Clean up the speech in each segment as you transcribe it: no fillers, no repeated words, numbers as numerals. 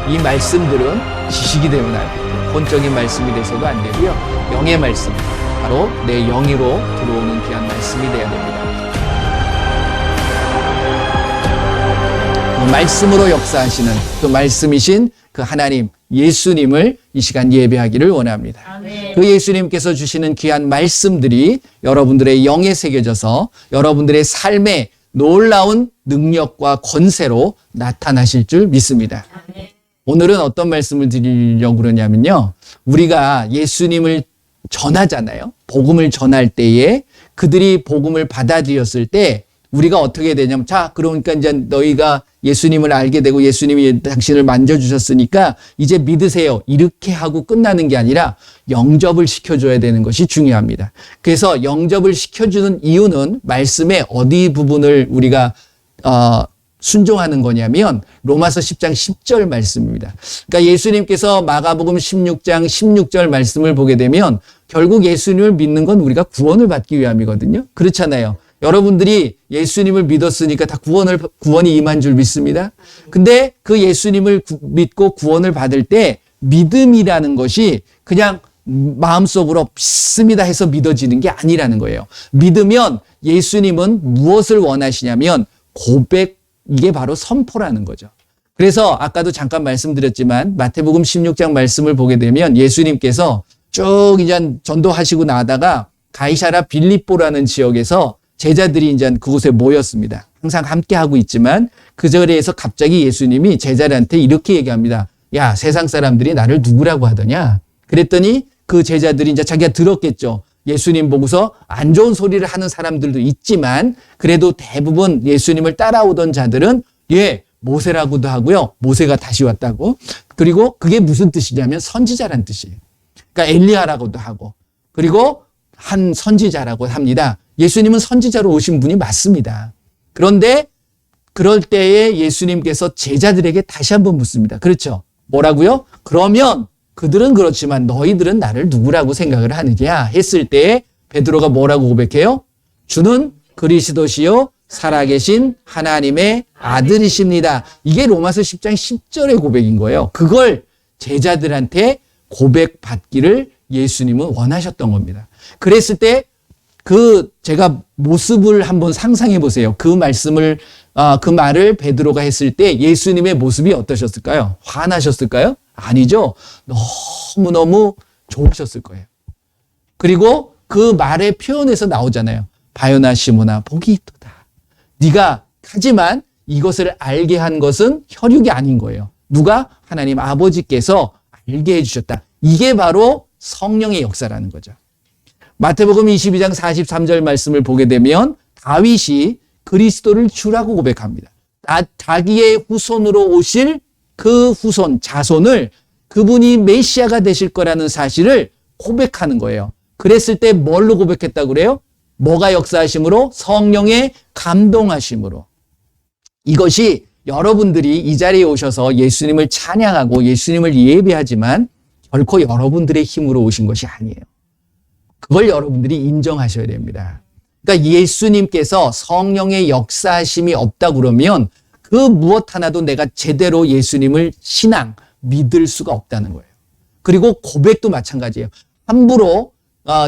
이 말씀들은 지식이 되면 안 되고 혼적인 말씀이 돼서도 안 되고요. 영의 말씀, 바로 내 영으로 들어오는 귀한 말씀이 돼야 됩니다. 그 말씀으로 역사하시는 그 말씀이신 그 하나님 예수님을 이 시간 예배하기를 원합니다. 아멘. 그 예수님께서 주시는 귀한 말씀들이 여러분들의 영에 새겨져서 여러분들의 삶에 놀라운 능력과 권세로 나타나실 줄 믿습니다. 아멘. 오늘은 어떤 말씀을 드리려고 그러냐면요. 우리가 예수님을 전하잖아요. 복음을 전할 때에 그들이 복음을 받아들였을 때 우리가 어떻게 되냐면, 자, 그러니까 이제 너희가 예수님을 알게 되고 예수님이 당신을 만져주셨으니까 이제 믿으세요. 이렇게 하고 끝나는 게 아니라 영접을 시켜줘야 되는 것이 중요합니다. 그래서 영접을 시켜주는 이유는 말씀의 어디 부분을 우리가 순종하는 거냐면 로마서 10장 10절 말씀입니다. 그러니까 예수님께서 마가복음 16장 16절 말씀을 보게 되면 결국 예수님을 믿는 건 우리가 구원을 받기 위함이거든요. 그렇잖아요. 여러분들이 예수님을 믿었으니까 다 구원이 임한 줄 믿습니다. 근데 그 예수님을 믿고 구원을 받을 때 믿음이라는 것이 그냥 마음속으로 믿습니다 해서 믿어지는 게 아니라는 거예요. 믿으면 예수님은 무엇을 원하시냐면 고백, 이게 바로 선포라는 거죠. 그래서 아까도 잠깐 말씀드렸지만 마태복음 16장 말씀을 보게 되면 예수님께서 쭉 이제 전도하시고 나다가 가이사랴 빌립보라는 지역에서 제자들이 이제 그곳에 모였습니다. 항상 함께 하고 있지만 그 자리에서 갑자기 예수님이 제자들한테 이렇게 얘기합니다. 야, 세상 사람들이 나를 누구라고 하더냐? 그랬더니 그 제자들이 이제 자기가 들었겠죠. 예수님 보고서 안 좋은 소리를 하는 사람들도 있지만 그래도 대부분 예수님을 따라오던 자들은 모세라고도 하고요. 모세가 다시 왔다고. 그리고 그게 무슨 뜻이냐면 선지자란 뜻이에요. 그러니까 엘리야라고도 하고 그리고 한 선지자라고 합니다. 예수님은 선지자로 오신 분이 맞습니다. 그런데 그럴 때에 예수님께서 제자들에게 다시 한번 묻습니다. 그렇죠? 뭐라고요? 그러면 그들은 그렇지만 너희들은 나를 누구라고 생각을 하느냐 했을 때 베드로가 뭐라고 고백해요? 주는 그리스도시요 살아계신 하나님의 아들이십니다. 이게 로마서 10장 10절의 고백인 거예요. 그걸 제자들한테 고백받기를 예수님은 원하셨던 겁니다. 그랬을 때 제가 모습을 한번 상상해 보세요. 그 말을 베드로가 했을 때 예수님의 모습이 어떠셨을까요? 화나셨을까요? 아니죠. 너무너무 좋으셨을 거예요. 그리고 그 말의 표현에서 나오잖아요. 바요나 시모나 복이 있도다. 네가 하지만 이것을 알게 한 것은 혈육이 아닌 거예요. 누가? 하나님 아버지께서 알게 해주셨다. 이게 바로 성령의 역사라는 거죠. 마태복음 22장 43절 말씀을 보게 되면 다윗이 그리스도를 주라고 고백합니다. 자기의 후손으로 오실 그 후손, 자손을 그분이 메시아가 되실 거라는 사실을 고백하는 거예요. 그랬을 때 뭘로 고백했다고 그래요? 뭐가 역사하심으로? 성령의 감동하심으로. 이것이 여러분들이 이 자리에 오셔서 예수님을 찬양하고 예수님을 예배하지만 결코 여러분들의 힘으로 오신 것이 아니에요. 그걸 여러분들이 인정하셔야 됩니다. 그러니까 예수님께서 성령의 역사하심이 없다 그러면 그 무엇 하나도 내가 제대로 예수님을 믿을 수가 없다는 거예요. 그리고 고백도 마찬가지예요. 함부로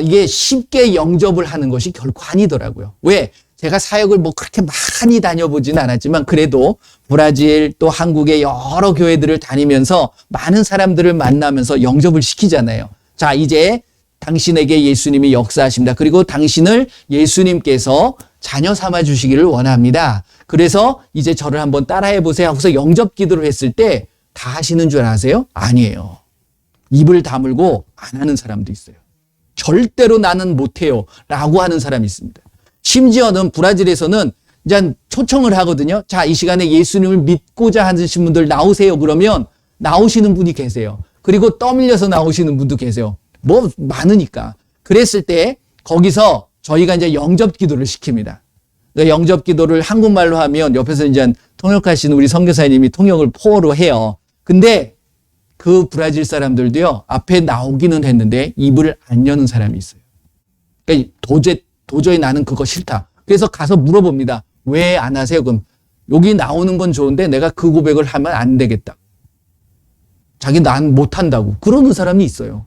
이게 쉽게 영접을 하는 것이 결코 아니더라고요. 왜? 제가 사역을 그렇게 많이 다녀보지는 않았지만 그래도 브라질 또 한국의 여러 교회들을 다니면서 많은 사람들을 만나면서 영접을 시키잖아요. 자, 이제 당신에게 예수님이 역사하십니다. 그리고 당신을 예수님께서 자녀 삼아 주시기를 원합니다. 그래서 이제 저를 한번 따라해 보세요 하고서 영접 기도를 했을 때 다 하시는 줄 아세요? 아니에요. 입을 다물고 안 하는 사람도 있어요. 절대로 나는 못해요 라고 하는 사람이 있습니다. 심지어는 브라질에서는 이제 초청을 하거든요. 자, 이 시간에 예수님을 믿고자 하신 분들 나오세요. 그러면 나오시는 분이 계세요. 그리고 떠밀려서 나오시는 분도 계세요. 많으니까. 그랬을 때 거기서 저희가 이제 영접 기도를 시킵니다. 그러니까 영접 기도를 한국말로 하면 옆에서 이제 통역하시는 우리 선교사님이 통역을 포어로 해요. 근데 그 브라질 사람들도요, 앞에 나오기는 했는데 입을 안 여는 사람이 있어요. 그러니까 도저히 나는 그거 싫다. 그래서 가서 물어봅니다. 왜 안 하세요? 그럼 여기 나오는 건 좋은데 내가 그 고백을 하면 안 되겠다. 자기 난 못한다고 그러는 사람이 있어요.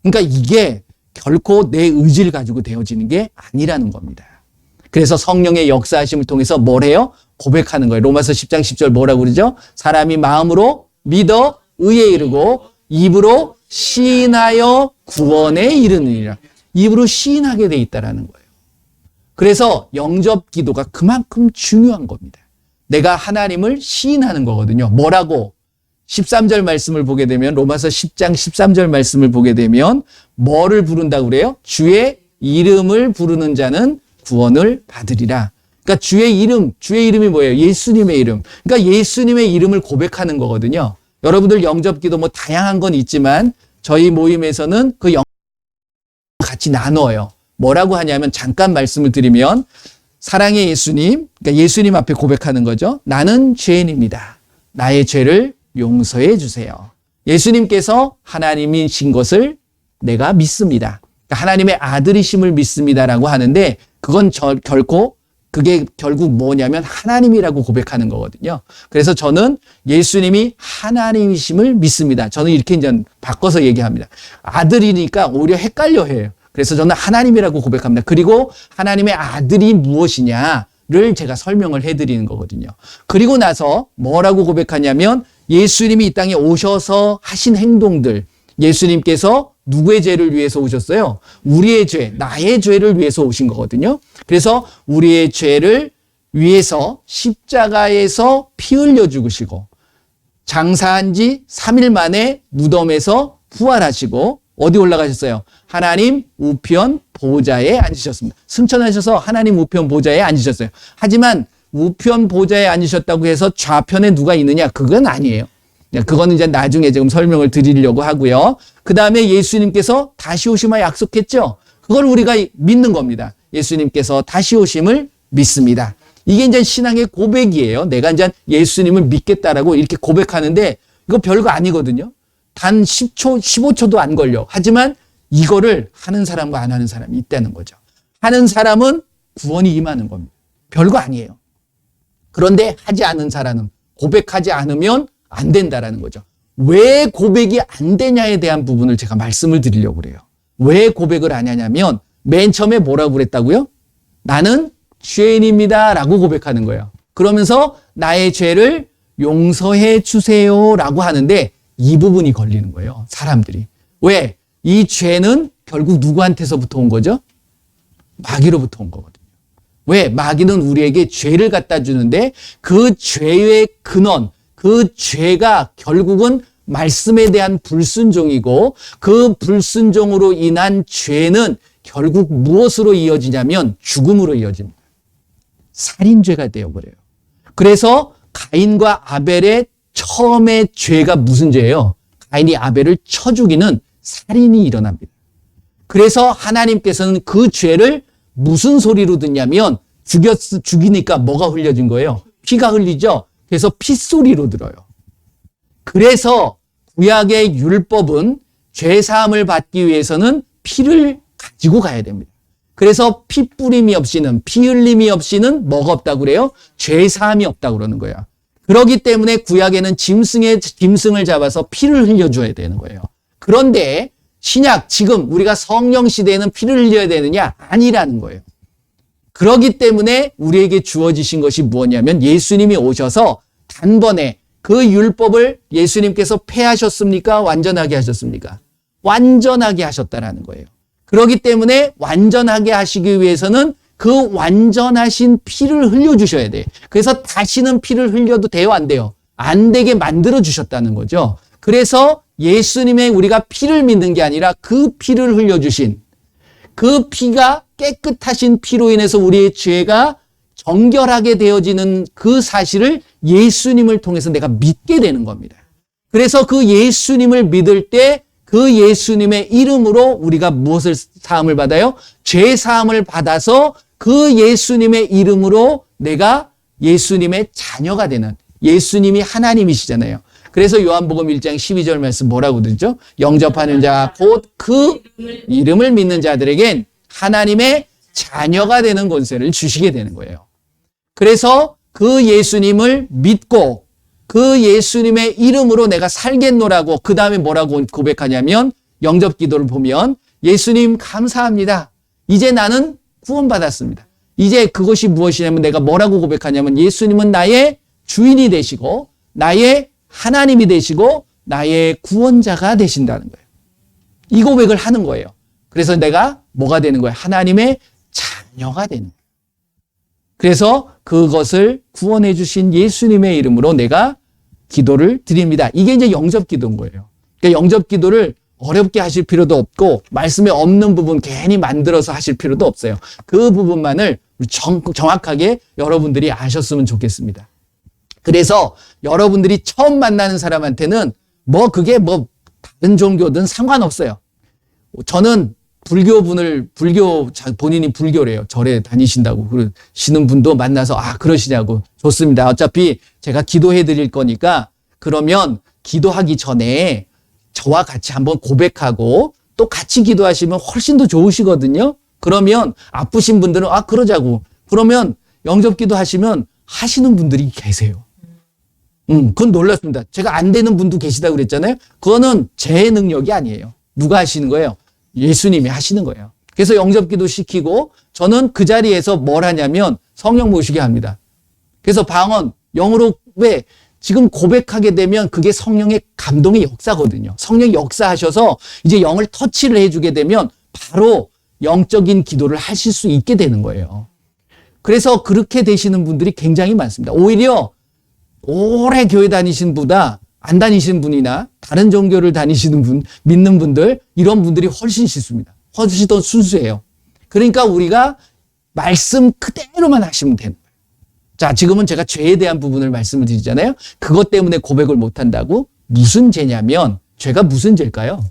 그러니까 이게 결코 내 의지를 가지고 되어지는 게 아니라는 겁니다. 그래서 성령의 역사하심을 통해서 뭘 해요? 고백하는 거예요. 로마서 10장 10절 뭐라고 그러죠? 사람이 마음으로 믿어 의에 이르고 입으로 시인하여 구원에 이르느니라. 입으로 시인하게 돼 있다라는 거예요. 그래서 영접 기도가 그만큼 중요한 겁니다. 내가 하나님을 시인하는 거거든요. 뭐라고? 13절 말씀을 보게 되면 로마서 10장 13절 말씀을 보게 되면 뭐를 부른다고 그래요? 주의 이름을 부르는 자는 구원을 받으리라. 그러니까 주의 이름이 뭐예요? 예수님의 이름. 그러니까 예수님의 이름을 고백하는 거거든요. 여러분들 영접기도 뭐 다양한 건 있지만 저희 모임에서는 그 같이 나눠요. 뭐라고 하냐면 잠깐 말씀을 드리면 사랑의 예수님, 그러니까 예수님 앞에 고백하는 거죠. 나는 죄인입니다. 나의 죄를 용서해 주세요. 예수님께서 하나님이신 것을 내가 믿습니다. 그러니까 하나님의 아들이심을 믿습니다라고 하는데 그건 그게 결국 뭐냐면 하나님이라고 고백하는 거거든요. 그래서 저는 예수님이 하나님이심을 믿습니다. 저는 이렇게 이제 바꿔서 얘기합니다. 아들이니까 오히려 헷갈려 해요. 그래서 저는 하나님이라고 고백합니다. 그리고 하나님의 아들이 무엇이냐를 제가 설명을 해드리는 거거든요. 그리고 나서 뭐라고 고백하냐면 예수님이 이 땅에 오셔서 하신 행동들, 예수님께서 누구의 죄를 위해서 오셨어요? 우리의 죄, 나의 죄를 위해서 오신 거거든요. 그래서 우리의 죄를 위해서 십자가에서 피 흘려 죽으시고 장사한 지 3일 만에 무덤에서 부활하시고 어디 올라가셨어요? 하나님 우편 보좌에 앉으셨습니다. 승천하셔서 하나님 우편 보좌에 앉으셨어요. 하지만 우편 보좌에 앉으셨다고 해서 좌편에 누가 있느냐? 그건 아니에요. 그거는 이제 나중에 지금 설명을 드리려고 하고요. 그 다음에 예수님께서 다시 오심을 약속했죠. 그걸 우리가 믿는 겁니다. 예수님께서 다시 오심을 믿습니다. 이게 이제 신앙의 고백이에요. 내가 이제 예수님을 믿겠다라고 이렇게 고백하는데 이거 별거 아니거든요. 단 10초, 15초도 안 걸려. 하지만 이거를 하는 사람과 안 하는 사람이 있다는 거죠. 하는 사람은 구원이 임하는 겁니다. 별거 아니에요. 그런데 하지 않은 사람은 고백하지 않으면 안 된다라는 거죠. 왜 고백이 안 되냐에 대한 부분을 제가 말씀을 드리려고 그래요. 왜 고백을 안 하냐면 맨 처음에 뭐라고 그랬다고요? 나는 죄인입니다 라고 고백하는 거예요. 그러면서 나의 죄를 용서해 주세요 라고 하는데 이 부분이 걸리는 거예요. 사람들이. 왜? 이 죄는 결국 누구한테서부터 온 거죠? 마귀로부터 온 거거든요. 왜? 마귀는 우리에게 죄를 갖다 주는데 그 죄의 근원, 그 죄가 결국은 말씀에 대한 불순종이고 그 불순종으로 인한 죄는 결국 무엇으로 이어지냐면 죽음으로 이어집니다. 살인죄가 되어버려요. 그래서 가인과 아벨의 처음의 죄가 무슨 죄예요? 가인이 아벨을 쳐 죽이는 살인이 일어납니다. 그래서 하나님께서는 그 죄를 무슨 소리로 듣냐면 죽이니까 뭐가 흘려진 거예요? 피가 흘리죠? 그래서 핏소리로 들어요. 그래서 구약의 율법은 죄사함을 받기 위해서는 피를 가지고 가야 됩니다. 그래서 피 뿌림이 없이는, 피 흘림이 없이는 뭐가 없다고 그래요? 죄사함이 없다고 그러는 거예요. 그렇기 때문에 구약에는 짐승을 잡아서 피를 흘려줘야 되는 거예요. 그런데 신약, 지금 우리가 성령 시대에는 피를 흘려야 되느냐? 아니라는 거예요. 그렇기 때문에 우리에게 주어지신 것이 무엇이냐면 예수님이 오셔서 단번에 그 율법을 예수님께서 폐하셨습니까? 완전하게 하셨습니까? 완전하게 하셨다라는 거예요. 그렇기 때문에 완전하게 하시기 위해서는 그 완전하신 피를 흘려주셔야 돼요. 그래서 다시는 피를 흘려도 돼요? 안 돼요? 안 되게 만들어주셨다는 거죠. 그래서 예수님의 우리가 피를 믿는 게 아니라 그 피를 흘려주신 그 피가 깨끗하신 피로 인해서 우리의 죄가 정결하게 되어지는 그 사실을 예수님을 통해서 내가 믿게 되는 겁니다. 그래서 그 예수님을 믿을 때 그 예수님의 이름으로 우리가 무엇을 사함을 받아요? 죄 사함을 받아서 그 예수님의 이름으로 내가 예수님의 자녀가 되는, 예수님이 하나님이시잖아요. 그래서 요한복음 1장 12절 말씀 뭐라고 그러죠? 영접하는 자 곧 그 이름을 믿는 자들에겐 하나님의 자녀가 되는 권세를 주시게 되는 거예요. 그래서 그 예수님을 믿고 그 예수님의 이름으로 내가 살겠노라고 그 다음에 뭐라고 고백하냐면 영접 기도를 보면 예수님 감사합니다. 이제 나는 구원받았습니다. 이제 그것이 무엇이냐면 내가 뭐라고 고백하냐면 예수님은 나의 주인이 되시고 나의 하나님이 되시고 나의 구원자가 되신다는 거예요. 이 고백을 하는 거예요. 그래서 내가 뭐가 되는 거예요? 하나님의 자녀가 되는 거예요. 그래서 그것을 구원해 주신 예수님의 이름으로 내가 기도를 드립니다. 이게 이제 영접 기도인 거예요. 그러니까 영접 기도를 어렵게 하실 필요도 없고 말씀에 없는 부분 괜히 만들어서 하실 필요도 없어요. 그 부분만을 정확하게 여러분들이 아셨으면 좋겠습니다. 그래서 여러분들이 처음 만나는 사람한테는 그게 다른 종교든 상관없어요. 저는 본인이 불교래요. 절에 다니신다고 그러시는 분도 만나서 그러시냐고. 좋습니다. 어차피 제가 기도해 드릴 거니까 그러면 기도하기 전에 저와 같이 한번 고백하고 또 같이 기도하시면 훨씬 더 좋으시거든요. 그러면 아프신 분들은 그러자고. 그러면 영접 기도 하시면 하시는 분들이 계세요. 그건 놀랐습니다. 제가 안 되는 분도 계시다고 그랬잖아요. 그거는 제 능력이 아니에요. 누가 하시는 거예요? 예수님이 하시는 거예요. 그래서 영접 기도 시키고 저는 그 자리에서 뭘 하냐면 성령 모시게 합니다. 그래서 방언, 영으로 지금 고백하게 되면 그게 성령의 감동의 역사거든요. 성령이 역사하셔서 이제 영을 터치를 해주게 되면 바로 영적인 기도를 하실 수 있게 되는 거예요. 그래서 그렇게 되시는 분들이 굉장히 많습니다. 오히려 오래 교회 다니신 분보다 안 다니시는 분이나 다른 종교를 다니시는 분, 믿는 분들, 이런 분들이 훨씬 쉽습니다. 훨씬 더 순수해요. 그러니까 우리가 말씀 그대로만 하시면 되는 거예요. 자, 지금은 제가 죄에 대한 부분을 말씀을 드리잖아요. 그것 때문에 고백을 못 한다고? 무슨 죄냐면, 죄가 무슨 죄일까요?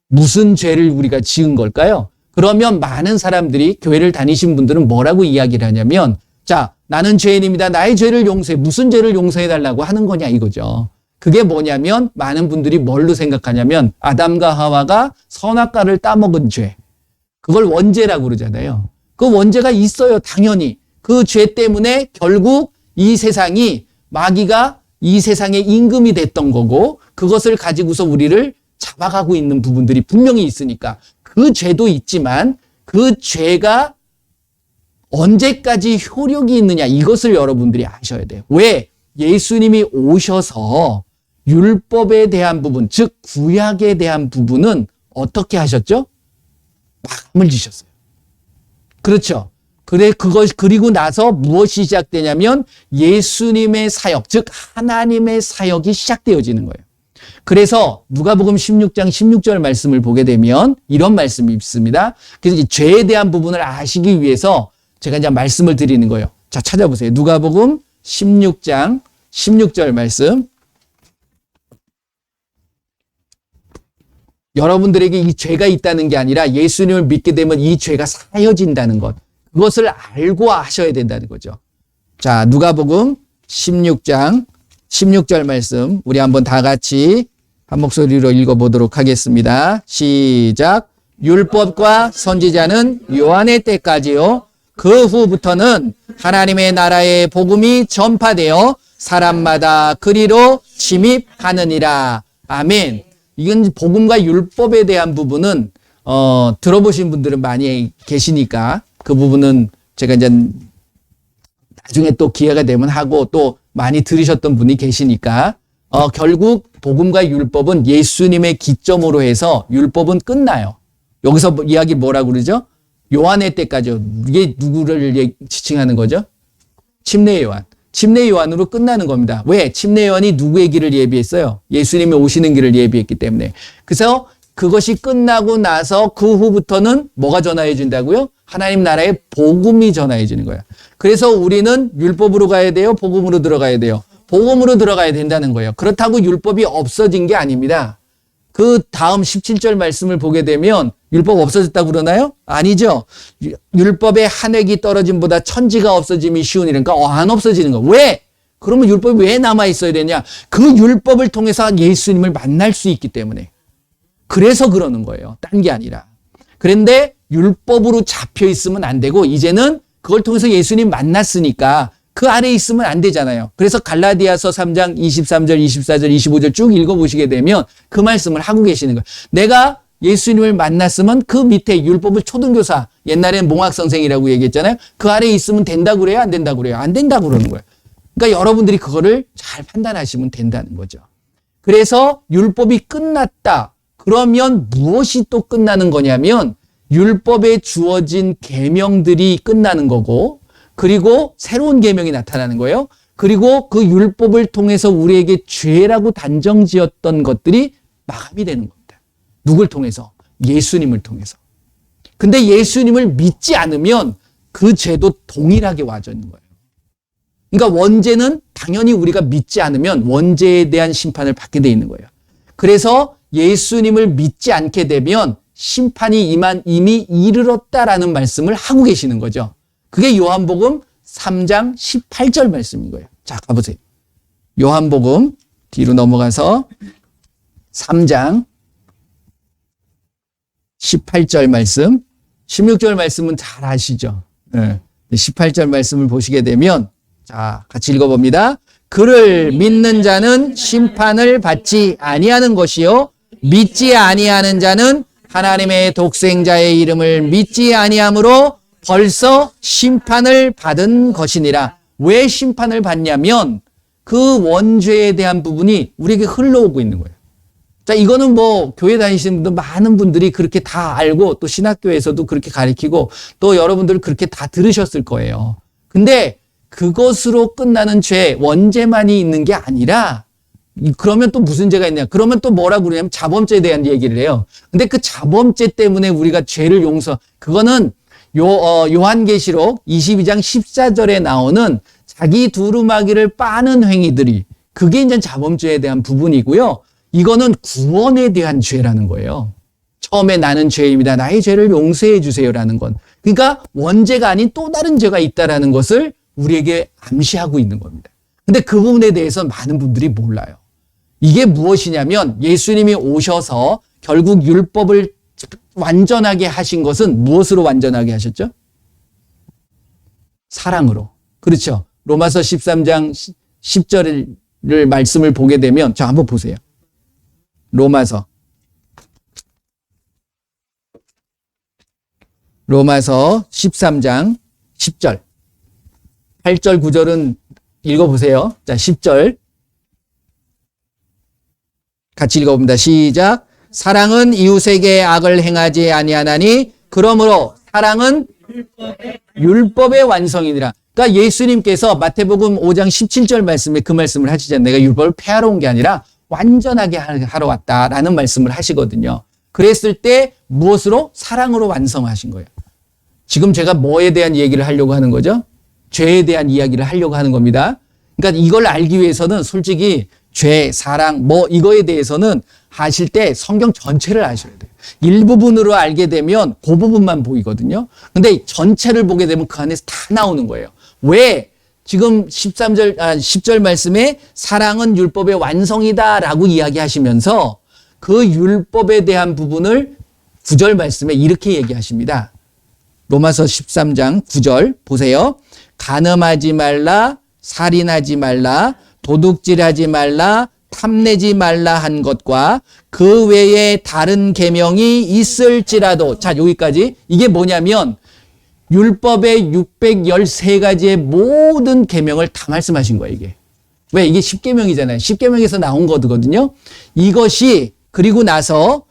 무슨 죄를 우리가 지은 걸까요? 그러면 많은 사람들이 교회를 다니신 분들은 뭐라고 이야기를 하냐면, 자, 나는 죄인입니다. 나의 죄를 용서해. 무슨 죄를 용서해 달라고 하는 거냐 이거죠. 그게 뭐냐면 많은 분들이 뭘로 생각하냐면 아담과 하와가 선악과를 따먹은 죄. 그걸 원죄라고 그러잖아요. 그 원죄가 있어요. 당연히. 그 죄 때문에 결국 이 세상이 마귀가 이 세상의 임금이 됐던 거고 그것을 가지고서 우리를 잡아가고 있는 부분들이 분명히 있으니까 그 죄도 있지만 그 죄가 언제까지 효력이 있느냐 이것을 여러분들이 아셔야 돼요. 왜? 예수님이 오셔서 율법에 대한 부분, 즉 구약에 대한 부분은 어떻게 하셨죠? 마감을 지셨어요. 그렇죠. 그리고 나서 무엇이 시작되냐면 예수님의 사역, 즉 하나님의 사역이 시작되어지는 거예요. 그래서 누가복음 16장 16절 말씀을 보게 되면 이런 말씀이 있습니다. 그래서 이 죄에 대한 부분을 아시기 위해서 제가 이제 말씀을 드리는 거예요. 자, 찾아보세요. 누가복음 16장 16절 말씀. 여러분들에게 이 죄가 있다는 게 아니라 예수님을 믿게 되면 이 죄가 사여진다는 것. 그것을 알고 하셔야 된다는 거죠. 자, 누가복음 16장 16절 말씀. 우리 한번 다 같이 한 목소리로 읽어보도록 하겠습니다. 시작. 율법과 선지자는 요한의 때까지요. 그 후부터는 하나님의 나라의 복음이 전파되어 사람마다 그리로 침입하느니라. 아멘. 이건 복음과 율법에 대한 부분은 들어보신 분들은 많이 계시니까 그 부분은 제가 이제 나중에 또 기회가 되면 하고 또 많이 들으셨던 분이 계시니까 결국 복음과 율법은 예수님의 기점으로 해서 율법은 끝나요. 여기서 이야기 뭐라고 그러죠? 요한의 때까지요. 이게 누구를 지칭하는 거죠? 침례 요한. 침례 요한으로 끝나는 겁니다. 왜? 침례 요한이 누구의 길을 예비했어요? 예수님이 오시는 길을 예비했기 때문에. 그래서 그것이 끝나고 나서 그 후부터는 뭐가 전하여진다고요? 하나님 나라의 복음이 전하여지는 거예요. 그래서 우리는 율법으로 가야 돼요? 복음으로 들어가야 돼요? 복음으로 들어가야 된다는 거예요. 그렇다고 율법이 없어진 게 아닙니다. 그 다음 17절 말씀을 보게 되면 율법 없어졌다고 그러나요? 아니죠. 율법의 한 획이 떨어짐보다 천지가 없어짐이 쉬우니까 안 없어지는 거. 왜? 그러면 율법이 왜 남아있어야 되냐? 그 율법을 통해서 예수님을 만날 수 있기 때문에. 그래서 그러는 거예요. 딴 게 아니라. 그런데 율법으로 잡혀 있으면 안 되고 이제는 그걸 통해서 예수님 만났으니까 그 아래에 있으면 안 되잖아요. 그래서 갈라디아서 3장 23절, 24절, 25절 쭉 읽어보시게 되면 그 말씀을 하고 계시는 거예요. 내가 예수님을 만났으면 그 밑에 율법을 초등교사, 옛날엔 몽학선생이라고 얘기했잖아요. 그 아래에 있으면 된다고 그래요? 안 된다고 그래요? 안 된다고 그러는 거예요. 그러니까 여러분들이 그거를 잘 판단하시면 된다는 거죠. 그래서 율법이 끝났다. 그러면 무엇이 또 끝나는 거냐면 율법에 주어진 계명들이 끝나는 거고, 그리고 새로운 계명이 나타나는 거예요. 그리고 그 율법을 통해서 우리에게 죄라고 단정지었던 것들이 마감이 되는 겁니다. 누굴 통해서? 예수님을 통해서. 근데 예수님을 믿지 않으면 그 죄도 동일하게 와져 있는 거예요. 그러니까 원죄는 당연히 우리가 믿지 않으면 원죄에 대한 심판을 받게 돼 있는 거예요. 그래서 예수님을 믿지 않게 되면 심판이 이미 이르렀다라는 말씀을 하고 계시는 거죠. 그게 요한복음 3장 18절 말씀인 거예요. 자, 가보세요. 요한복음 뒤로 넘어가서 3장 18절 말씀, 16절 말씀은 잘 아시죠? 네. 18절 말씀을 보시게 되면 자, 같이 읽어봅니다. 그를 믿는 자는 심판을 받지 아니하는 것이요 믿지 아니하는 자는 하나님의 독생자의 이름을 믿지 아니함으로 벌써 심판을 받은 것이니라. 왜 심판을 받냐면 그 원죄에 대한 부분이 우리에게 흘러오고 있는 거예요. 자, 이거는 뭐 교회 다니시는 분들 많은 분들이 그렇게 다 알고 또 신학교에서도 그렇게 가르치고 또 여러분들 그렇게 다 들으셨을 거예요. 근데 그것으로 끝나는 죄, 원죄만이 있는 게 아니라 그러면 또 무슨 죄가 있냐? 그러면 또 뭐라고 그러냐면 자범죄에 대한 얘기를 해요. 근데 그 자범죄 때문에 우리가 죄를 그거는 요한계시록 22장 14절에 나오는 자기 두루마기를 빠는 행위들이 그게 이제 자범죄에 대한 부분이고요. 이거는 구원에 대한 죄라는 거예요. 처음에 나는 죄입니다. 나의 죄를 용서해 주세요라는 건. 그러니까 원죄가 아닌 또 다른 죄가 있다라는 것을 우리에게 암시하고 있는 겁니다. 근데 그 부분에 대해서 많은 분들이 몰라요. 이게 무엇이냐면 예수님이 오셔서 결국 율법을 완전하게 하신 것은 무엇으로 완전하게 하셨죠? 사랑으로. 그렇죠. 로마서 13장 10절을 말씀을 보게 되면 자, 한번 보세요. 로마서 13장 10절. 8절 9절은 읽어보세요. 자, 10절 같이 읽어봅니다. 시작. 사랑은 이웃에게 악을 행하지 아니하나니 그러므로 사랑은 율법의 완성이니라. 그러니까 예수님께서 마태복음 5장 17절 말씀에 그 말씀을 하시잖아요. 내가 율법을 폐하러 온 게 아니라 완전하게 하러 왔다라는 말씀을 하시거든요. 그랬을 때 무엇으로? 사랑으로 완성하신 거예요. 지금 제가 뭐에 대한 얘기를 하려고 하는 거죠? 죄에 대한 이야기를 하려고 하는 겁니다. 그러니까 이걸 알기 위해서는 솔직히 죄, 사랑, 이거에 대해서는 하실 때 성경 전체를 아셔야 돼요. 일부분으로 알게 되면 그 부분만 보이거든요. 근데 전체를 보게 되면 그 안에서 다 나오는 거예요. 왜? 지금 10절 말씀에 사랑은 율법의 완성이다라고 이야기하시면서 그 율법에 대한 부분을 9절 말씀에 이렇게 얘기하십니다. 로마서 13장 9절 보세요. 간음하지 말라, 살인하지 말라, 도둑질하지 말라, 탐내지 말라 한 것과 그 외에 다른 계명이 있을지라도. 자, 여기까지. 이게 뭐냐면 율법의 613가지의 모든 계명을 다 말씀하신 거예요, 이게. 왜? 이게 10계명이잖아요. 10계명에서 나온 거거든요. 이것이 그리고 나서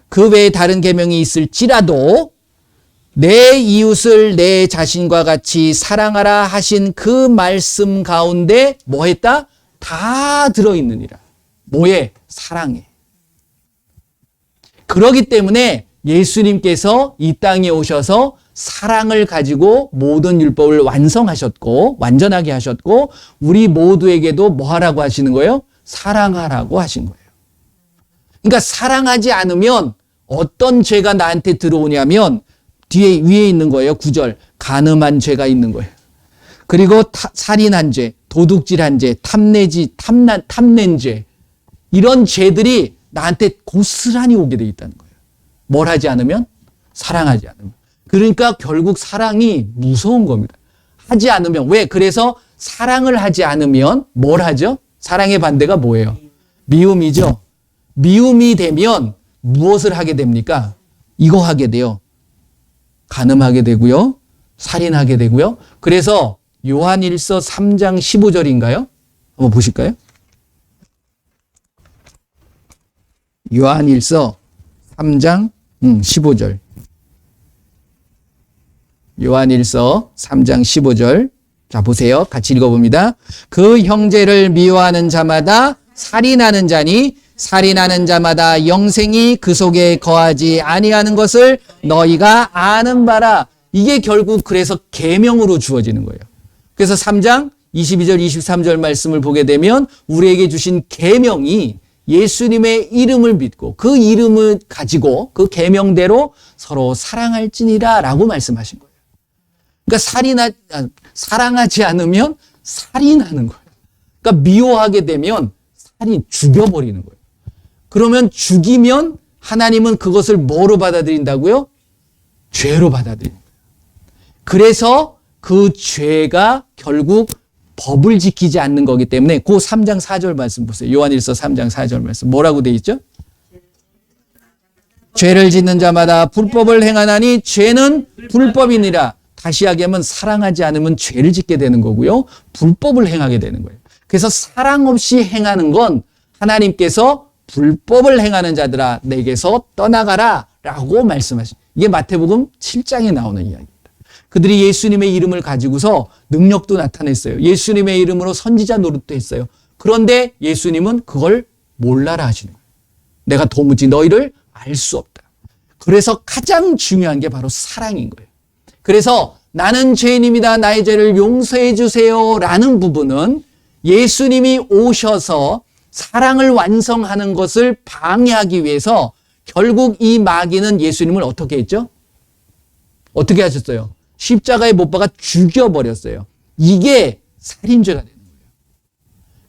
그 외에 다른 계명이 있을지라도 내 이웃을 내 자신과 같이 사랑하라 하신 그 말씀 가운데 뭐 했다? 다 들어있느니라. 뭐에? 사랑에. 그러기 때문에 예수님께서 이 땅에 오셔서 사랑을 가지고 모든 율법을 완성하셨고 완전하게 하셨고 우리 모두에게도 뭐 하라고 하시는 거예요? 사랑하라고 하신 거예요. 그러니까 사랑하지 않으면 어떤 죄가 나한테 들어오냐면 위에 있는 거예요. 9절. 간음한 죄가 있는 거예요. 그리고 살인한 죄, 도둑질한 죄, 탐낸 죄. 이런 죄들이 나한테 고스란히 오게 돼 있다는 거예요. 뭘 하지 않으면? 사랑하지 않으면. 그러니까 결국 사랑이 무서운 겁니다. 하지 않으면. 왜? 그래서 사랑을 하지 않으면 뭘 하죠? 사랑의 반대가 뭐예요? 미움이죠. 미움이 되면 무엇을 하게 됩니까? 이거 하게 돼요. 간음하게 되고요. 살인하게 되고요. 그래서 요한일서 3장 15절인가요? 한번 보실까요? 요한일서 3장 15절. 요한일서 3장 15절. 자, 보세요. 같이 읽어봅니다. 그 형제를 미워하는 자마다 살인하는 자니 살인하는 자마다 영생이 그 속에 거하지 아니하는 것을 너희가 아는 바라. 이게 결국 그래서 계명으로 주어지는 거예요. 그래서 3장 22절 23절 말씀을 보게 되면 우리에게 주신 계명이 예수님의 이름을 믿고 그 이름을 가지고 그 계명대로 서로 사랑할지니라 라고 말씀하신 거예요. 그러니까 사랑하지 않으면 살인하는 거예요. 그러니까 미워하게 되면 죽여버리는 거예요. 그러면 죽이면 하나님은 그것을 뭐로 받아들인다고요? 죄로 받아들입니다. 그래서 그 죄가 결국 법을 지키지 않는 거기 때문에 그 3장 4절 말씀 보세요. 요한일서 3장 4절 말씀. 뭐라고 돼 있죠? 죄를 짓는 자마다 불법을 행하나니 죄는 불법이니라. 다시 이야기하면 사랑하지 않으면 죄를 짓게 되는 거고요. 불법을 행하게 되는 거예요. 그래서 사랑 없이 행하는 건 하나님께서 불법을 행하는 자들아 내게서 떠나가라 라고 말씀하신, 이게 마태복음 7장에 나오는 이야기입니다. 그들이 예수님의 이름을 가지고서 능력도 나타냈어요. 예수님의 이름으로 선지자 노릇도 했어요. 그런데 예수님은 그걸 몰라라 하시는 거예요. 내가 도무지 너희를 알 수 없다. 그래서 가장 중요한 게 바로 사랑인 거예요. 그래서 나는 죄인입니다. 나의 죄를 용서해 주세요 라는 부분은 예수님이 오셔서 사랑을 완성하는 것을 방해하기 위해서 결국 이 마귀는 예수님을 어떻게 했죠? 어떻게 하셨어요? 십자가에 못 박아 죽여버렸어요. 이게 살인죄가 되는 거예요.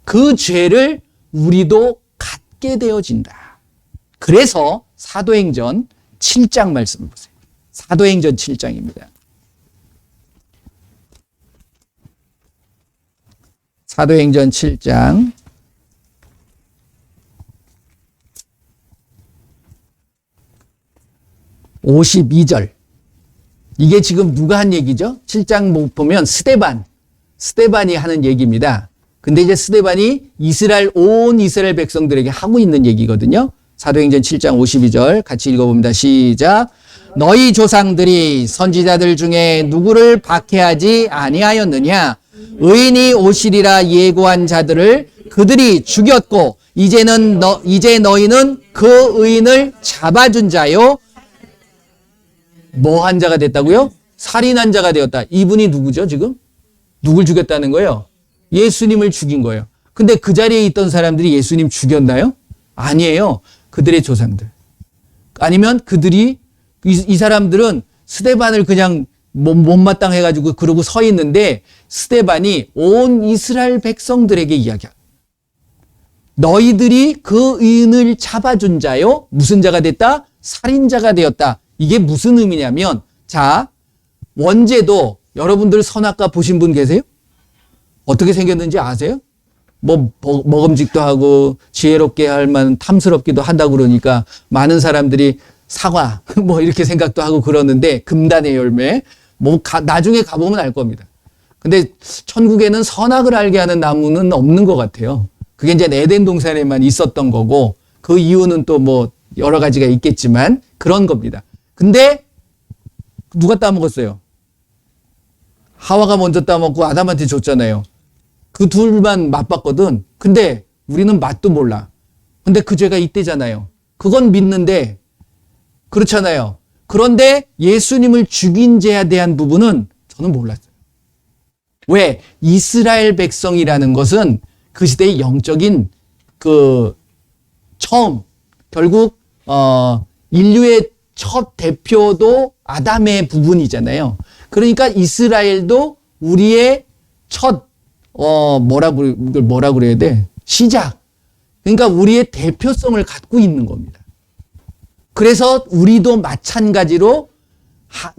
그 죄를 우리도 갖게 되어진다. 그래서 사도행전 7장 말씀을 보세요. 사도행전 7장입니다. 사도행전 7장 52절. 이게 지금 누가 한 얘기죠? 7장 보면 스데반이 하는 얘기입니다. 근데 이제 스데반이 온 이스라엘 백성들에게 하고 있는 얘기거든요. 사도행전 7장 52절 같이 읽어봅니다. 시작. 너희 조상들이 선지자들 중에 누구를 박해하지 아니하였느냐? 의인이 오시리라 예고한 자들을 그들이 죽였고 이제 너희는 그 의인을 잡아준 자요. 뭐 한 자가 됐다고요? 살인한 자가 되었다. 이분이 누구죠, 지금? 누굴 죽였다는 거예요? 예수님을 죽인 거예요. 근데 그 자리에 있던 사람들이 예수님 죽였나요? 아니에요. 그들의 조상들. 아니면 이 사람들은 스데반을 그냥 못마땅해가지고 그러고 서 있는데 스데반이 온 이스라엘 백성들에게 이야기합니다. 너희들이 그 의인을 잡아준 자요. 무슨 자가 됐다? 살인자가 되었다. 이게 무슨 의미냐면, 자, 원죄도 여러분들 선악과 보신 분 계세요? 어떻게 생겼는지 아세요? 먹음직도 하고 지혜롭게 할 만한 탐스럽기도 한다고 그러니까 많은 사람들이 사과 이렇게 생각도 하고 그러는데 금단의 열매 나중에 가보면 알 겁니다. 근데 천국에는 선악을 알게 하는 나무는 없는 것 같아요. 그게 이제 에덴 동산에만 있었던 거고 그 이유는 또 여러 가지가 있겠지만 그런 겁니다. 근데 누가 따먹었어요? 하와가 먼저 따먹고 아담한테 줬잖아요. 그 둘만 맛봤거든. 근데 우리는 맛도 몰라. 근데 그 죄가 이때잖아요. 그건 믿는데 그렇잖아요. 그런데 예수님을 죽인 죄에 대한 부분은 저는 몰랐어요. 왜? 이스라엘 백성이라는 것은 그 시대의 영적인 처음 결국 인류의 첫 대표도 아담의 부분이잖아요. 그러니까 이스라엘도 우리의 첫 뭐라 그래야 돼? 시작. 그러니까 우리의 대표성을 갖고 있는 겁니다. 그래서 우리도 마찬가지로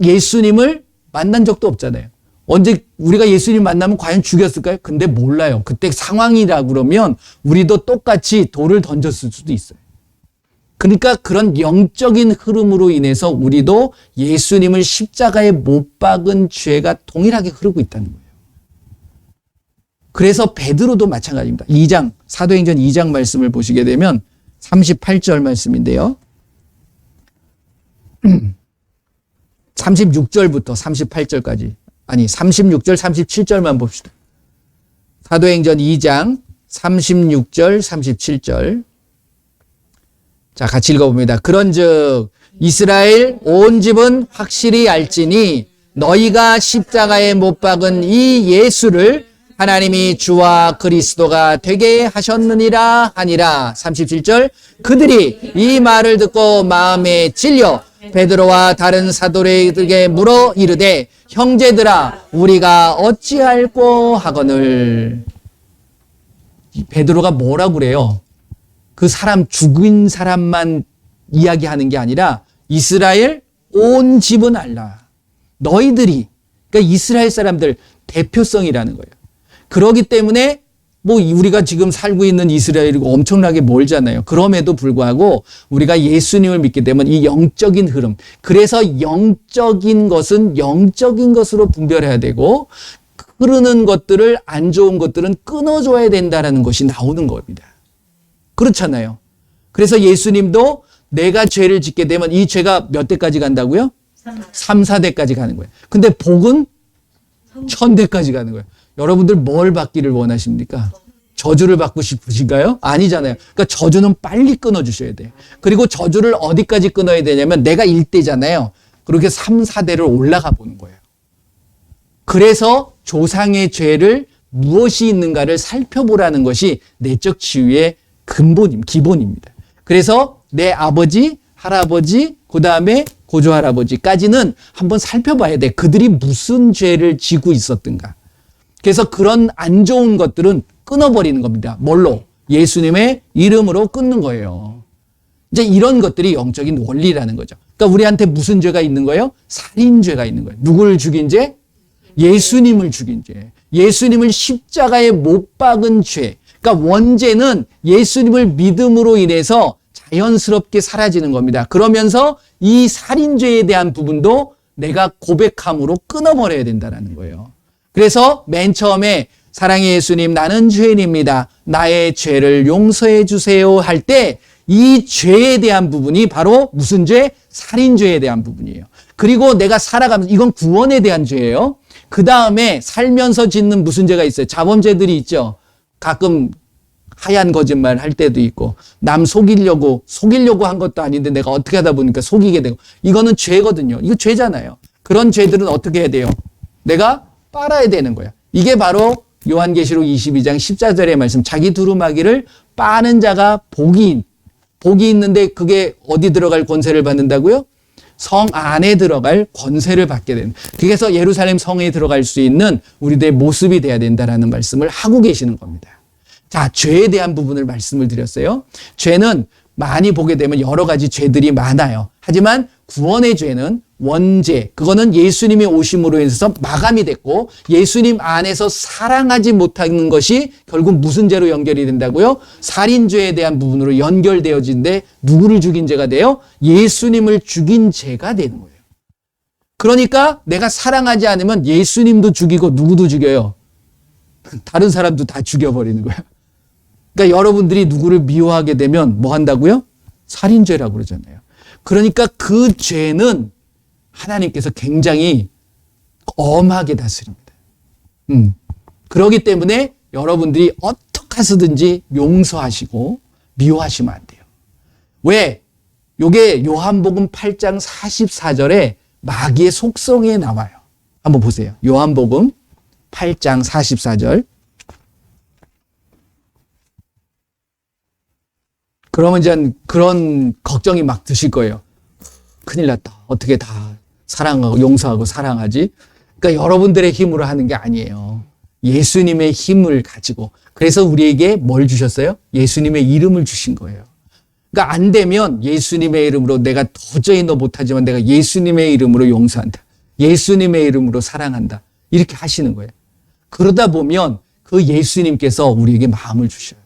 예수님을 만난 적도 없잖아요. 언제 우리가 예수님 만나면 과연 죽였을까요? 근데 몰라요. 그때 상황이라 그러면 우리도 똑같이 돌을 던졌을 수도 있어요. 그러니까 그런 영적인 흐름으로 인해서 우리도 예수님을 십자가에 못 박은 죄가 동일하게 흐르고 있다는 거예요. 그래서 베드로도 마찬가지입니다. 2장, 사도행전 2장 말씀을 보시게 되면 38절 말씀인데요. 36절부터 38절까지, 아니 36절, 37절만 봅시다. 사도행전 2장 36절, 37절. 자, 같이 읽어봅니다. 그런즉 이스라엘 온 집은 확실히 알지니 너희가 십자가에 못 박은 이 예수를 하나님이 주와 그리스도가 되게 하셨느니라 하니라. 37절. 그들이 이 말을 듣고 마음에 찔려 베드로와 다른 사도들에게 물어 이르되 형제들아 우리가 어찌할꼬 하거늘. 베드로가 뭐라고 그래요? 그 사람 죽인 사람만 이야기하는 게 아니라 이스라엘 온 집은 알라. 너희들이, 그러니까 이스라엘 사람들 대표성이라는 거예요. 그러기 때문에 뭐 우리가 지금 살고 있는 이스라엘이 엄청나게 멀잖아요. 그럼에도 불구하고 우리가 예수님을 믿게 되면 이 영적인 흐름, 그래서 영적인 것은 영적인 것으로 분별해야 되고 흐르는 것들을, 안 좋은 것들은 끊어줘야 된다는 것이 나오는 겁니다. 그렇잖아요. 그래서 예수님도 내가 죄를 짓게 되면 이 죄가 몇 대까지 간다고요? 3, 4대까지 가는 거예요. 근데 복은 1000대까지 가는 거예요. 여러분들 뭘 받기를 원하십니까? 저주를 받고 싶으신가요? 아니잖아요. 그러니까 저주는 빨리 끊어주셔야 돼요. 그리고 저주를 어디까지 끊어야 되냐면 내가 1대잖아요. 그렇게 3, 4대를 올라가 보는 거예요. 그래서 조상의 죄를 무엇이 있는가를 살펴보라는 것이 내적 치유의 기본입니다. 그래서 내 아버지, 할아버지, 그 다음에 고조할아버지까지는 한번 살펴봐야 돼. 그들이 무슨 죄를 지고 있었던가. 그래서 그런 안 좋은 것들은 끊어버리는 겁니다. 뭘로? 예수님의 이름으로 끊는 거예요. 이제 이런 것들이 영적인 원리라는 거죠. 그러니까 우리한테 무슨 죄가 있는 거예요? 살인죄가 있는 거예요. 누구를 죽인 죄? 예수님을 죽인 죄. 예수님을 십자가에 못 박은 죄. 그러니까 원죄는 예수님을 믿음으로 인해서 자연스럽게 사라지는 겁니다. 그러면서 이 살인죄에 대한 부분도 내가 고백함으로 끊어버려야 된다는 거예요. 그래서 맨 처음에 사랑의 예수님 나는 죄인입니다. 나의 죄를 용서해 주세요 할 때 이 죄에 대한 부분이 바로 무슨 죄? 살인죄에 대한 부분이에요. 그리고 내가 살아가면서 이건 구원에 대한 죄예요. 그 다음에 살면서 짓는 무슨 죄가 있어요? 자범죄들이 있죠. 가끔 하얀 거짓말 할 때도 있고 남 속이려고 한 것도 아닌데 내가 어떻게 하다 보니까 속이게 되고 이거는 죄거든요. 이거 죄잖아요. 그런 죄들은 어떻게 해야 돼요? 내가 빨아야 되는 거야. 이게 바로 요한계시록 22장 14절의 말씀. 자기 두루마기를 빠는 자가 복이 있는데 그게 어디 들어갈 권세를 받는다고요? 성 안에 들어갈 권세를 받게 되는. 그래서 예루살렘 성에 들어갈 수 있는 우리들의 모습이 돼야 된다라는 말씀을 하고 계시는 겁니다. 자, 죄에 대한 부분을 말씀을 드렸어요. 죄는 많이 보게 되면 여러 가지 죄들이 많아요. 하지만 구원의 죄는 원죄, 그거는 예수님이 오심으로 인해서 마감이 됐고 예수님 안에서 사랑하지 못하는 것이 결국 무슨 죄로 연결이 된다고요? 살인죄에 대한 부분으로 연결되어진데 누구를 죽인 죄가 돼요? 예수님을 죽인 죄가 되는 거예요. 그러니까 내가 사랑하지 않으면 예수님도 죽이고 누구도 죽여요? 다른 사람도 다 죽여버리는 거예요. 그러니까 여러분들이 누구를 미워하게 되면 뭐 한다고요? 살인죄라고 그러잖아요. 그러니까 그 죄는 하나님께서 굉장히 엄하게 다스립니다. 그렇기 때문에 여러분들이 어떻게 해서든지 용서하시고 미워하시면 안 돼요. 왜? 요게 요한복음 8장 44절에 마귀의 속성에 나와요. 한번 보세요. 요한복음 8장 44절. 그러면 이제 그런 걱정이 막 드실 거예요. 큰일 났다. 어떻게 다 사랑하고 용서하고 사랑하지? 그러니까 여러분들의 힘으로 하는 게 아니에요. 예수님의 힘을 가지고. 그래서 우리에게 뭘 주셨어요? 예수님의 이름을 주신 거예요. 그러니까 안 되면 예수님의 이름으로 내가 도저히 너 못하지만 내가 예수님의 이름으로 용서한다. 예수님의 이름으로 사랑한다. 이렇게 하시는 거예요. 그러다 보면 그 예수님께서 우리에게 마음을 주셔요.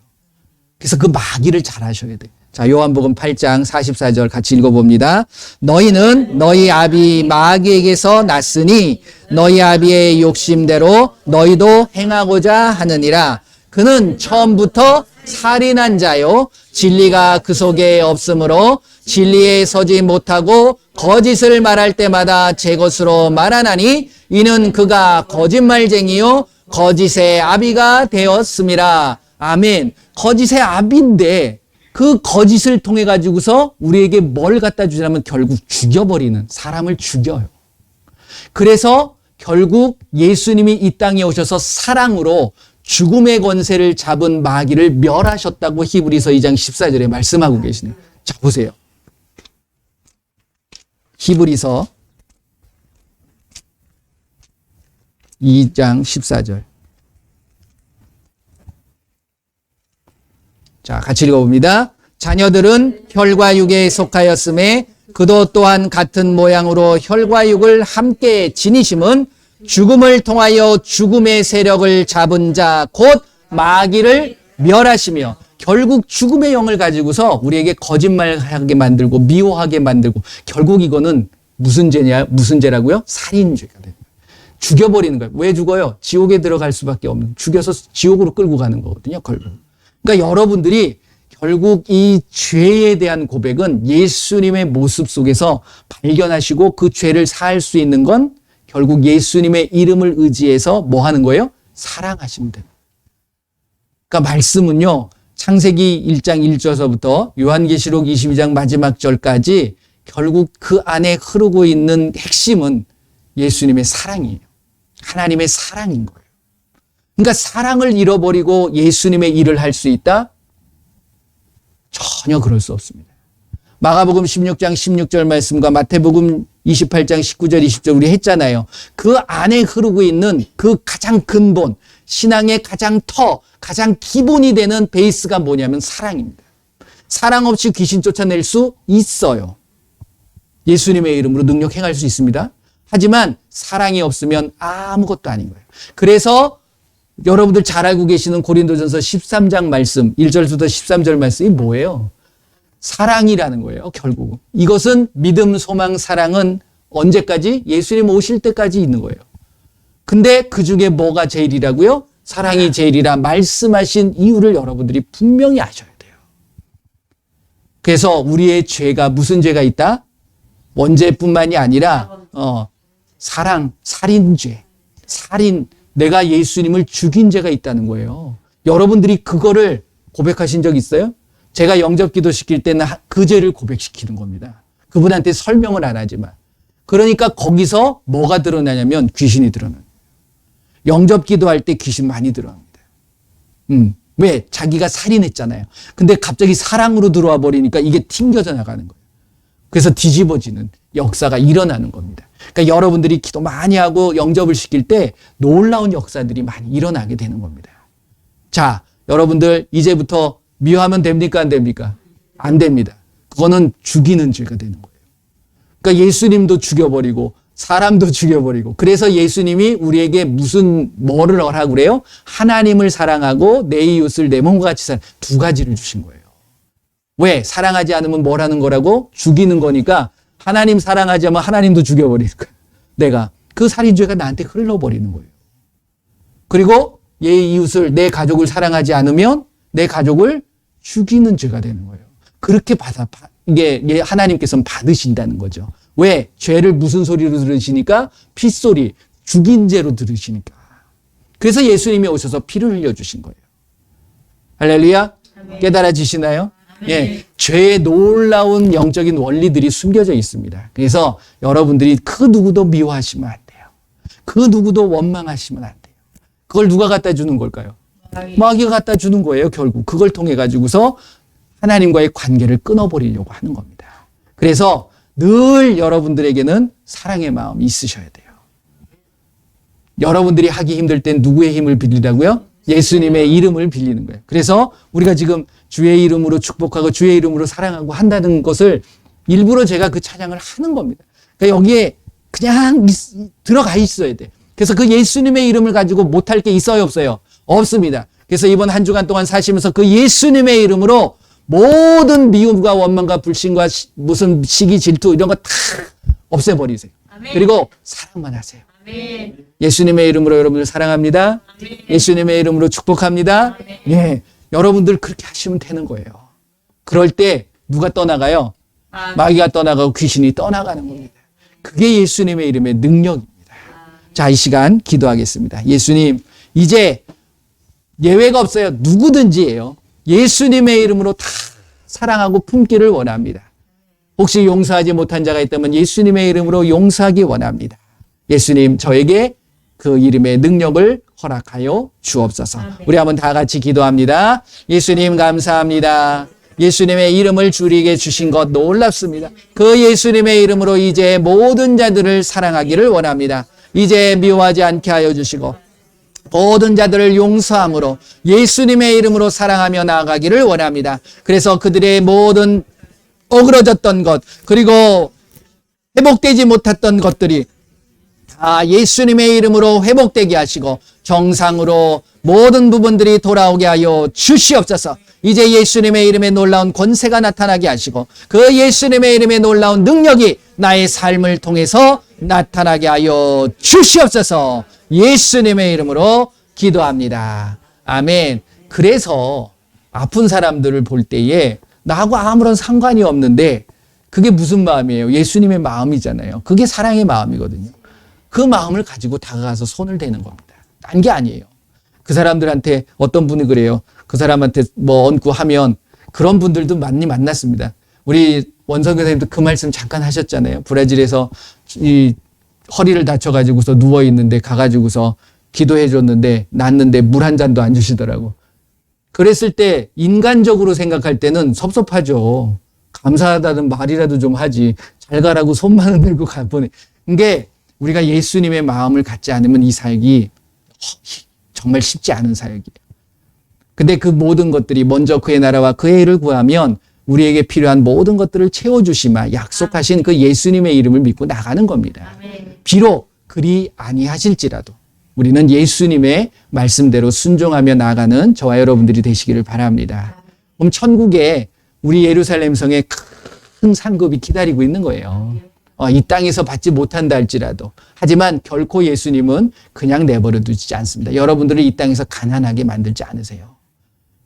그래서 그 마귀를 잘 하셔야 돼요. 자, 요한복음 8장 44절 같이 읽어봅니다. 너희는 너희 아비 마귀에게서 났으니 너희 아비의 욕심대로 너희도 행하고자 하느니라. 그는 처음부터 살인한 자요 진리가 그 속에 없으므로 진리에 서지 못하고 거짓을 말할 때마다 제 것으로 말하나니 이는 그가 거짓말쟁이요 거짓의 아비가 되었음이라. 아멘. 거짓의 아비인데 그 거짓을 통해 가지고서 우리에게 뭘 갖다 주냐면 결국 죽여버리는, 사람을 죽여요. 그래서 결국 예수님이 이 땅에 오셔서 사랑으로 죽음의 권세를 잡은 마귀를 멸하셨다고 히브리서 2장 14절에 말씀하고 계시네요. 자, 보세요. 히브리서 2장 14절. 자, 같이 읽어봅니다. 자녀들은 혈과 육에 속하였음에 그도 또한 같은 모양으로 혈과 육을 함께 지니심은 죽음을 통하여 죽음의 세력을 잡은 자 곧 마귀를 멸하시며, 결국 죽음의 영을 가지고서 우리에게 거짓말하게 만들고 미워하게 만들고, 결국 이거는 무슨 죄냐? 무슨 죄라고요? 살인죄가 됩니다. 죽여버리는 거예요. 왜 죽어요? 지옥에 들어갈 수밖에 없는, 죽여서 지옥으로 끌고 가는 거거든요, 결국. 그러니까 여러분들이 결국 이 죄에 대한 고백은 예수님의 모습 속에서 발견하시고 그 죄를 사할 수 있는 건 결국 예수님의 이름을 의지해서 뭐 하는 거예요? 사랑하시면 됩니다. 그러니까 말씀은요, 창세기 1장 1절서부터 요한계시록 22장 마지막 절까지 결국 그 안에 흐르고 있는 핵심은 예수님의 사랑이에요. 하나님의 사랑인 거예요. 그러니까 사랑을 잃어버리고 예수님의 일을 할 수 있다? 전혀 그럴 수 없습니다. 마가복음 16장 16절 말씀과 마태복음 28장 19절 20절 우리 했잖아요. 그 안에 흐르고 있는 그 가장 근본, 신앙의 가장 가장 기본이 되는 베이스가 뭐냐면 사랑입니다. 사랑 없이 귀신 쫓아낼 수 있어요. 예수님의 이름으로 능력 행할 수 있습니다. 하지만 사랑이 없으면 아무것도 아닌 거예요. 그래서 여러분들 잘 알고 계시는 고린도전서 13장 말씀, 1절부터 13절 말씀이 뭐예요? 사랑이라는 거예요, 결국. 이것은 믿음, 소망, 사랑은 언제까지? 예수님 오실 때까지 있는 거예요. 근데 그 중에 뭐가 제일이라고요? 사랑이 제일이라 말씀하신 이유를 여러분들이 분명히 아셔야 돼요. 그래서 우리의 죄가 무슨 죄가 있다? 원죄뿐만이 아니라 사랑, 살인죄, 살인, 내가 예수님을 죽인 죄가 있다는 거예요. 여러분들이 그거를 고백하신 적 있어요? 제가 영접기도 시킬 때는 그 죄를 고백시키는 겁니다. 그분한테 설명을 안 하지만. 그러니까 거기서 뭐가 드러나냐면 귀신이 드러나요. 영접기도 할 때 귀신 많이 들어갑니다. 왜? 자기가 살인했잖아요. 근데 갑자기 사랑으로 들어와 버리니까 이게 튕겨져 나가는 거예요. 그래서 뒤집어지는 역사가 일어나는 겁니다. 그러니까 여러분들이 기도 많이 하고 영접을 시킬 때 놀라운 역사들이 많이 일어나게 되는 겁니다. 자, 여러분들 이제부터 미워하면 됩니까? 안 됩니까? 안 됩니다. 그거는 죽이는 죄가 되는 거예요. 그러니까 예수님도 죽여버리고 사람도 죽여버리고, 그래서 예수님이 우리에게 뭐를 하라고 그래요? 하나님을 사랑하고 내 이웃을 내 몸과 같이 사랑, 두 가지를 주신 거예요. 왜? 사랑하지 않으면 뭘 하는 거라고? 죽이는 거니까 하나님 사랑하지 않으면 하나님도 죽여버리는 거예요. 내가. 그 살인죄가 나한테 흘러버리는 거예요. 그리고 내 이웃을, 내 가족을 사랑하지 않으면 내 가족을 죽이는 죄가 되는 거예요. 그렇게 이게 하나님께서는 받으신다는 거죠. 왜? 죄를 무슨 소리로 들으시니까? 핏소리, 죽인 죄로 들으시니까. 그래서 예수님이 오셔서 피를 흘려주신 거예요. 할렐루야? 깨달아지시나요? 예, 죄의 놀라운 영적인 원리들이 숨겨져 있습니다. 그래서 여러분들이 그 누구도 미워하시면 안 돼요. 그 누구도 원망하시면 안 돼요. 그걸 누가 갖다 주는 걸까요? 마귀가 갖다 주는 거예요, 결국. 그걸 통해 가지고서 하나님과의 관계를 끊어버리려고 하는 겁니다. 그래서 늘 여러분들에게는 사랑의 마음이 있으셔야 돼요. 여러분들이 하기 힘들 땐 누구의 힘을 빌리라고요? 예수님의 이름을 빌리는 거예요. 그래서 우리가 지금 주의 이름으로 축복하고 주의 이름으로 사랑하고 한다는 것을 일부러 제가 그 찬양을 하는 겁니다. 그러니까 여기에 그냥 들어가 있어야 돼. 그래서 그 예수님의 이름을 가지고 못할 게 있어요, 없어요? 없습니다. 그래서 이번 한 주간 동안 사시면서 그 예수님의 이름으로 모든 미움과 원망과 불신과 무슨 시기 질투 이런 거 다 없애버리세요. 아멘. 그리고 사랑만 하세요. 아멘. 예수님의 이름으로 여러분들 사랑합니다. 아멘. 예수님의 이름으로 축복합니다. 예, 여러분들 그렇게 하시면 되는 거예요. 그럴 때 누가 떠나가요? 마귀가 떠나가고 귀신이 떠나가는 겁니다. 그게 예수님의 이름의 능력입니다. 자, 이 시간 기도하겠습니다. 예수님, 이제 예외가 없어요. 누구든지예요. 예수님의 이름으로 다 사랑하고 품기를 원합니다. 혹시 용서하지 못한 자가 있다면 예수님의 이름으로 용서하기 원합니다. 예수님, 저에게 그 이름의 능력을 허락하여 주옵소서. 우리 한번 다 같이 기도합니다. 예수님 감사합니다. 예수님의 이름을 우리에게 주신 것 놀랍습니다. 그 예수님의 이름으로 이제 모든 자들을 사랑하기를 원합니다. 이제 미워하지 않게 하여 주시고 모든 자들을 용서함으로 예수님의 이름으로 사랑하며 나아가기를 원합니다. 그래서 그들의 모든 어그러졌던 것 그리고 회복되지 못했던 것들이 다 예수님의 이름으로 회복되게 하시고 정상으로 모든 부분들이 돌아오게 하여 주시옵소서. 이제 예수님의 이름에 놀라운 권세가 나타나게 하시고 그 예수님의 이름에 놀라운 능력이 나의 삶을 통해서 나타나게 하여 주시옵소서. 예수님의 이름으로 기도합니다. 아멘. 그래서 아픈 사람들을 볼 때에 나하고 아무런 상관이 없는데 그게 무슨 마음이에요? 예수님의 마음이잖아요. 그게 사랑의 마음이거든요. 그 마음을 가지고 다가가서 손을 대는 겁니다. 딴 게 아니에요. 그 사람들한테 어떤 분이 그래요. 그 사람한테 뭐 얹고 하면 그런 분들도 많이 만났습니다. 우리 원성 교사님도 그 말씀 잠깐 하셨잖아요. 브라질에서 이 허리를 다쳐가지고서 누워있는데 가가지고서 기도해 줬는데 낫는데 물 한 잔도 안 주시더라고. 그랬을 때 인간적으로 생각할 때는 섭섭하죠. 감사하다는 말이라도 좀 하지. 잘 가라고 손만 흔들고 가보내. 이게 우리가 예수님의 마음을 갖지 않으면 이 사역이 정말 쉽지 않은 사역이에요. 근데 그 모든 것들이 먼저 그의 나라와 그의 일을 구하면 우리에게 필요한 모든 것들을 채워주시마 약속하신 그 예수님의 이름을 믿고 나가는 겁니다. 비록 그리 아니하실지라도 우리는 예수님의 말씀대로 순종하며 나아가는 저와 여러분들이 되시기를 바랍니다. 그럼 천국에 우리 예루살렘 성에 큰 상급이 기다리고 있는 거예요. 이 땅에서 받지 못한다 할지라도. 하지만 결코 예수님은 그냥 내버려 두지 않습니다. 여러분들을 이 땅에서 가난하게 만들지 않으세요.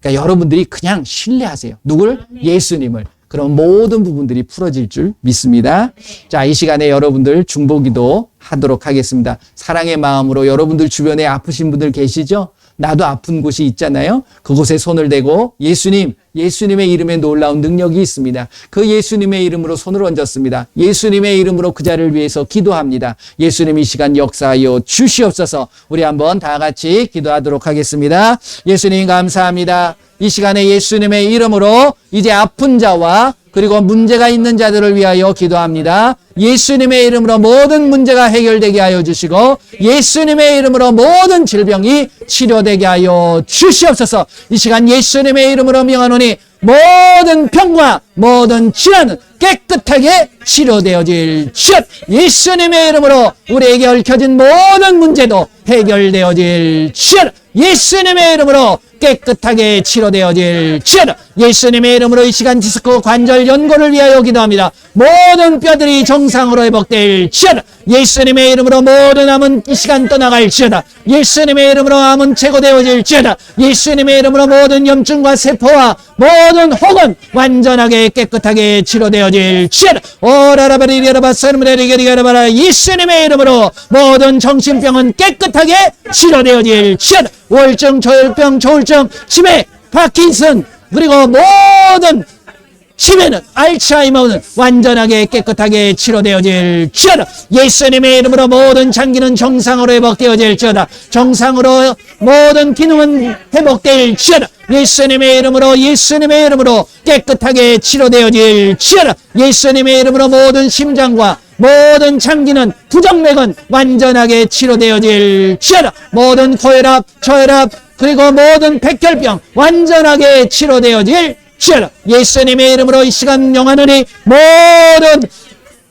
그러니까 여러분들이 그냥 신뢰하세요. 누굴? 예수님을. 그럼 모든 부분들이 풀어질 줄 믿습니다. 자, 이 시간에 여러분들 중보기도 하도록 하겠습니다. 사랑의 마음으로 여러분들 주변에 아프신 분들 계시죠? 나도 아픈 곳이 있잖아요. 그곳에 손을 대고 예수님, 예수님의 이름에 놀라운 능력이 있습니다. 그 예수님의 이름으로 손을 얹었습니다. 예수님의 이름으로 그 자를 위해서 기도합니다. 예수님 이 시간 역사하여 주시옵소서. 우리 한번 다 같이 기도하도록 하겠습니다. 예수님 감사합니다. 이 시간에 예수님의 이름으로 이제 아픈 자와 그리고 문제가 있는 자들을 위하여 기도합니다. 예수님의 이름으로 모든 문제가 해결되게 하여 주시고 예수님의 이름으로 모든 질병이 치료되게 하여 주시옵소서. 이 시간 예수님의 이름으로 명하노니 모든 병과 모든 질환은 깨끗하게 치료되어질지어다. 예수님의 이름으로 우리에게 얽혀진 모든 문제도 해결되어질지어다. 예수님의 이름으로 깨끗하게 치료되어질지어다. 예수님의 이름으로 이 시간 디스크 관절 연골을 위하여 기도합니다. 모든 뼈들이 정상으로 회복될지어다. 예수님의 이름으로 모든 암은 이 시간 떠나갈지어다. 예수님의 이름으로 암은 제거되어질지어다. 예수님의 이름으로 모든 염증과 세포와 모든 혹은 완전하게 깨끗하게 치료되어질지어다. 오라라바리리라바사르무레리게리게라바라. 예수님의 이름으로 모든 정신병은 깨끗하게 치료되어질지어다. 우울증, 저혈병, 조울증, 치매, 파킨슨 그리고 모든 치매는 알츠하이머는 완전하게 깨끗하게 치료되어질지어다. 예수님의 이름으로 모든 장기는 정상으로 회복되어질지어다. 정상으로 모든 기능은 회복될지어다. 예수님의 이름으로 깨끗하게 치료되어질지어다. 예수님의 이름으로 모든 심장과 모든 장기는 부정맥은 완전하게 치료되어질지어다. 모든 고혈압, 저혈압 그리고 모든 백혈병 완전하게 치료되어질지어다. 예수님의 이름으로 이 시간 명하노니 모든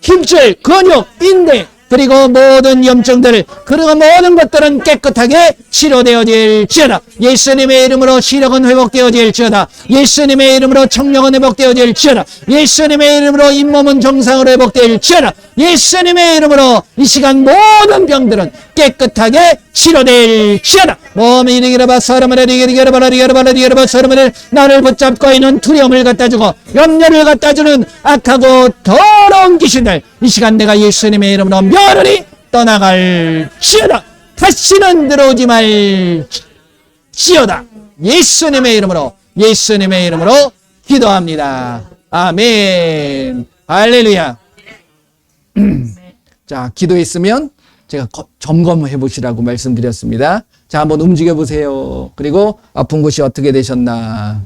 힘줄, 근육, 인대 그리고 모든 염증들, 그리고 모든 것들은 깨끗하게 치료되어질지어다. 예수님의 이름으로 시력은 회복되어질지어다. 예수님의 이름으로 청력은 회복되어질지어다. 예수님의 이름으로 잇몸은 정상으로 회복될지어다. 예수님의 이름으로 이 시간 모든 병들은 깨끗하게 치료될지어다. 몸이 이리기라바 서름을 이리기라바 서름을 나를 붙잡고 있는 두려움을 갖다주고 염려를 갖다주는 악하고 더러운 귀신들, 이 시간 내가 예수님의 이름으로 멸하리 떠나갈지어다. 다시는 들어오지 말지어다. 예수님의 이름으로 기도합니다. 아멘. 할렐루야. 자, 기도했으면 제가 점검해 보시라고 말씀드렸습니다. 자, 한번 움직여 보세요. 그리고 아픈 곳이 어떻게 되셨나.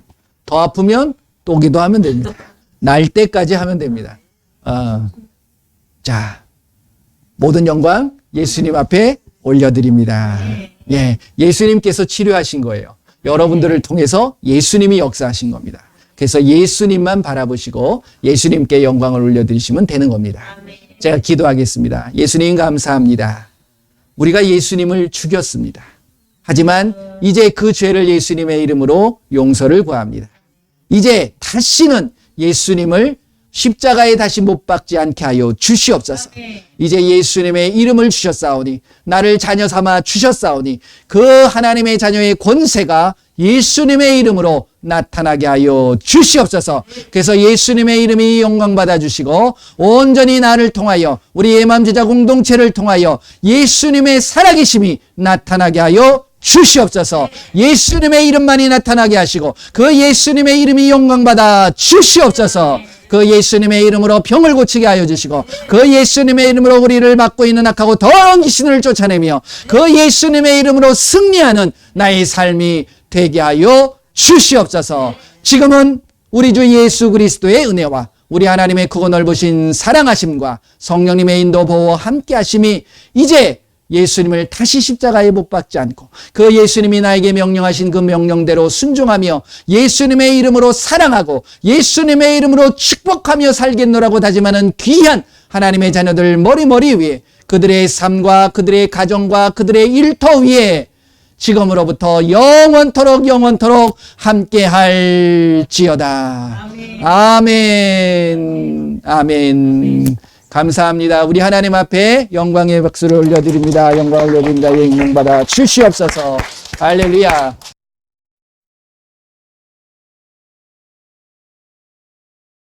더 아프면 또 기도하면 됩니다. 날 때까지 하면 됩니다. 자, 모든 영광 예수님 앞에 올려드립니다. 예, 예수님께서 치료하신 거예요. 여러분들을 통해서 예수님이 역사하신 겁니다. 그래서 예수님만 바라보시고 예수님께 영광을 올려드리시면 되는 겁니다. 제가 기도하겠습니다. 예수님 감사합니다. 우리가 예수님을 죽였습니다. 하지만 이제 그 죄를 예수님의 이름으로 용서를 구합니다. 이제 다시는 예수님을 십자가에 다시 못 박지 않게 하여 주시옵소서. 이제 예수님의 이름을 주셨사오니, 나를 자녀 삼아 주셨사오니, 그 하나님의 자녀의 권세가 예수님의 이름으로 나타나게 하여 주시옵소서. 그래서 예수님의 이름이 영광받아 주시고 온전히 나를 통하여 우리 예맘제자 공동체를 통하여 예수님의 살아계심이 나타나게 하여 주시옵소서. 예수님의 이름만이 나타나게 하시고 그 예수님의 이름이 영광받아 주시옵소서. 그 예수님의 이름으로 병을 고치게 하여 주시고 그 예수님의 이름으로 우리를 막고 있는 악하고 더러운 귀신을 쫓아내며 그 예수님의 이름으로 승리하는 나의 삶이 되게 하여 주시옵소서. 지금은 우리 주 예수 그리스도의 은혜와 우리 하나님의 크고 넓으신 사랑하심과 성령님의 인도 보호 함께 하심이 이제 예수님을 다시 십자가에 못 박지 않고 그 예수님이 나에게 명령하신 그 명령대로 순종하며 예수님의 이름으로 사랑하고 예수님의 이름으로 축복하며 살겠노라고 다짐하는 귀한 하나님의 자녀들 머리 위에, 그들의 삶과 그들의 가정과 그들의 일터 위에 지금으로부터 영원토록 함께 할지어다. 아멘. 아멘. 감사합니다. 우리 하나님 앞에 영광의 박수를 올려드립니다. 영광을 올려드립니다. 영광받아 주시옵소서. 할렐루야.